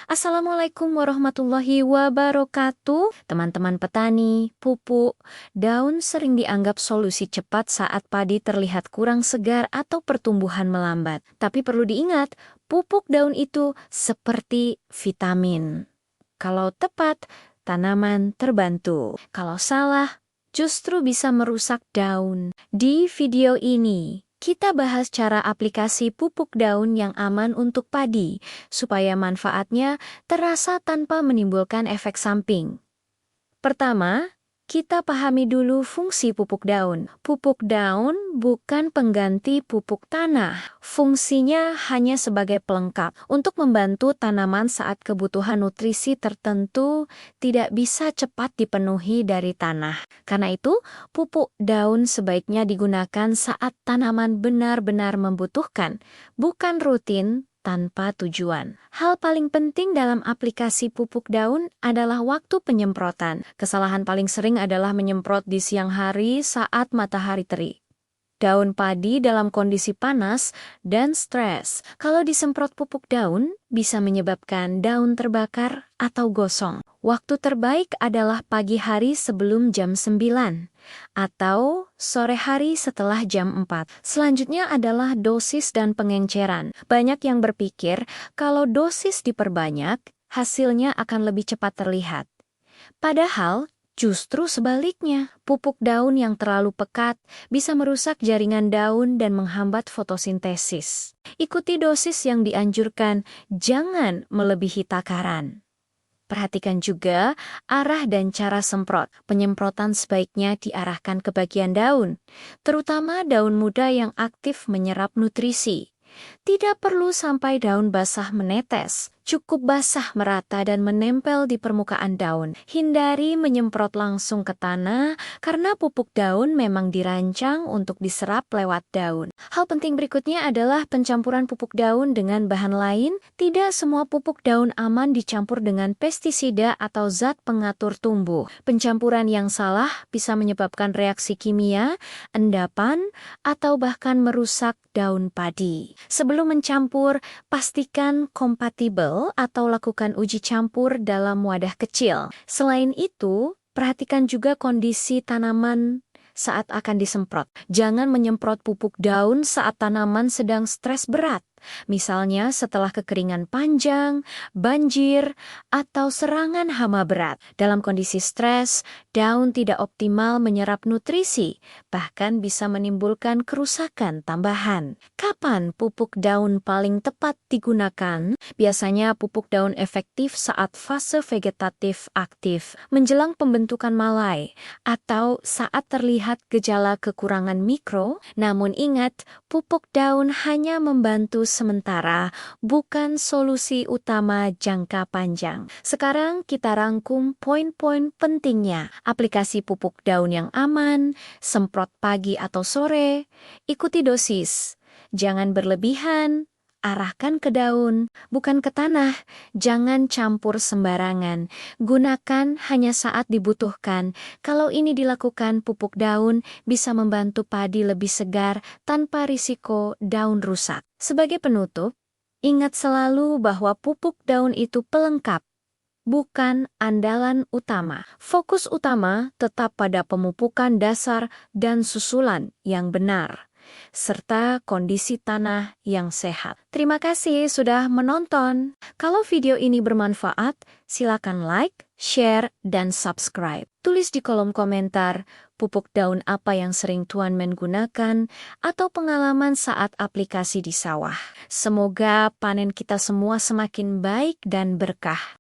Assalamualaikum warahmatullahi wabarakatuh. Teman-teman petani, pupuk, daun sering dianggap solusi cepat saat padi terlihat kurang segar atau pertumbuhan melambat. Tapi perlu diingat, pupuk daun itu seperti vitamin. Kalau tepat, tanaman terbantu. Kalau salah, justru bisa merusak daun. Di video ini, kita bahas cara aplikasi pupuk daun yang aman untuk padi, supaya manfaatnya terasa tanpa menimbulkan efek samping. Pertama, kita pahami dulu fungsi pupuk daun. Pupuk daun bukan pengganti pupuk tanah. Fungsinya hanya sebagai pelengkap untuk membantu tanaman saat kebutuhan nutrisi tertentu tidak bisa cepat dipenuhi dari tanah. Karena itu, pupuk daun sebaiknya digunakan saat tanaman benar-benar membutuhkan, bukan rutin tanpa tujuan. Hal paling penting dalam aplikasi pupuk daun adalah waktu penyemprotan. Kesalahan paling sering adalah menyemprot di siang hari saat matahari terik. Daun padi dalam kondisi panas dan stres. Kalau disemprot pupuk daun, bisa menyebabkan daun terbakar atau gosong. Waktu terbaik adalah pagi hari sebelum jam 9 atau sore hari setelah jam 4. Selanjutnya adalah dosis dan pengenceran. Banyak yang berpikir kalau dosis diperbanyak, hasilnya akan lebih cepat terlihat. Padahal, justru sebaliknya, pupuk daun yang terlalu pekat bisa merusak jaringan daun dan menghambat fotosintesis. Ikuti dosis yang dianjurkan, jangan melebihi takaran. Perhatikan juga arah dan cara semprot. Penyemprotan sebaiknya diarahkan ke bagian daun, terutama daun muda yang aktif menyerap nutrisi. Tidak perlu sampai daun basah menetes, cukup basah merata dan menempel di permukaan daun. Hindari menyemprot langsung ke tanah karena pupuk daun memang dirancang untuk diserap lewat daun. Hal penting berikutnya adalah pencampuran pupuk daun dengan bahan lain. Tidak semua pupuk daun aman dicampur dengan pestisida atau zat pengatur tumbuh. Pencampuran yang salah bisa menyebabkan reaksi kimia, endapan, atau bahkan merusak daun padi. Sebelum mencampur, pastikan kompatibel atau lakukan uji campur dalam wadah kecil. Selain itu, perhatikan juga kondisi tanaman saat akan disemprot. Jangan menyemprot pupuk daun saat tanaman sedang stres berat. Misalnya setelah kekeringan panjang, banjir, atau serangan hama berat. Dalam kondisi stres, daun tidak optimal menyerap nutrisi, bahkan bisa menimbulkan kerusakan tambahan. Kapan pupuk daun paling tepat digunakan? Biasanya pupuk daun efektif saat fase vegetatif aktif, menjelang pembentukan malai, atau saat terlihat gejala kekurangan mikro. Namun ingat, pupuk daun hanya membantu sementara, bukan solusi utama jangka panjang. Sekarang kita rangkum poin-poin pentingnya. Aplikasi pupuk daun yang aman, semprot pagi atau sore, ikuti dosis. Jangan berlebihan, arahkan ke daun, bukan ke tanah. Jangan campur sembarangan. Gunakan hanya saat dibutuhkan. Kalau ini dilakukan, pupuk daun bisa membantu padi lebih segar tanpa risiko daun rusak. Sebagai penutup, ingat selalu bahwa pupuk daun itu pelengkap, bukan andalan utama. Fokus utama tetap pada pemupukan dasar dan susulan yang benar, serta kondisi tanah yang sehat. Terima kasih sudah menonton. Kalau video ini bermanfaat, silakan like, share, dan subscribe. Tulis di kolom komentar pupuk daun apa yang sering Tuan menggunakan atau pengalaman saat aplikasi di sawah. Semoga panen kita semua semakin baik dan berkah.